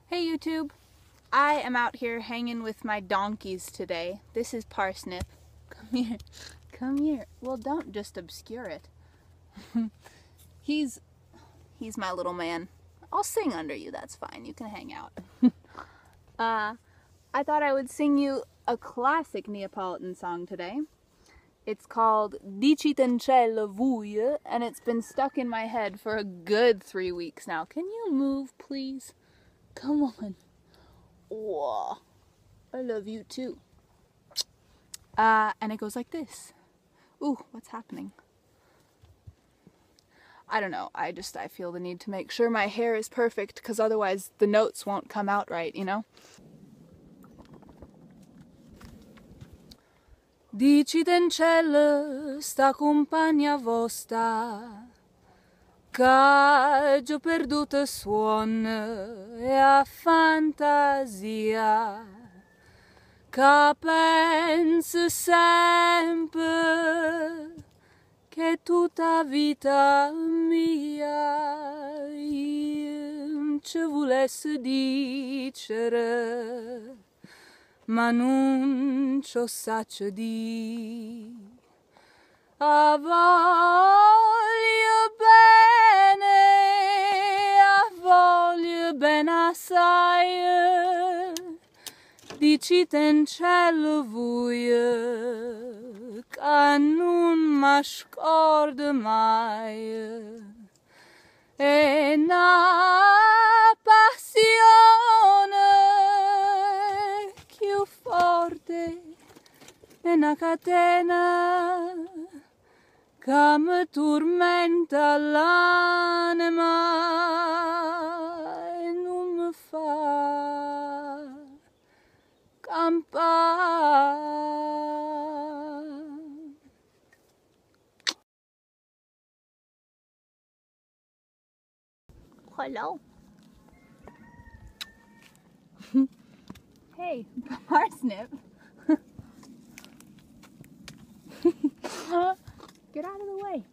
Hey YouTube! I am out here hanging with my donkeys today. This is Parsnip. Come here. Come here. Well, don't just obscure it. He's my little man. I'll sing under you, that's fine. You can hang out. I thought I would sing you a classic Neapolitan song today. It's called Dicitencello Vuje, and it's been stuck in my head for a good 3 weeks now. Can you move, please? Come on. Whoa. I love you too. And it goes like this. Ooh, what's happening? I don't know. I feel the need to make sure my hair is perfect, because otherwise the notes won't come out right, you know? Dicitencello sta compagna vostra, che già perduto suon e a fantasia, che pensa sempre che tutta vita mia io ci volessi dicere, ma non ci saccio di. A voglio bene assai, Dicitencello Vuje, che non mi scordo mai, e una passione più forte è una catena che mi tormenta l'anima e non mi fa campare. Hello. Hey, Parsnip. Get out of the way.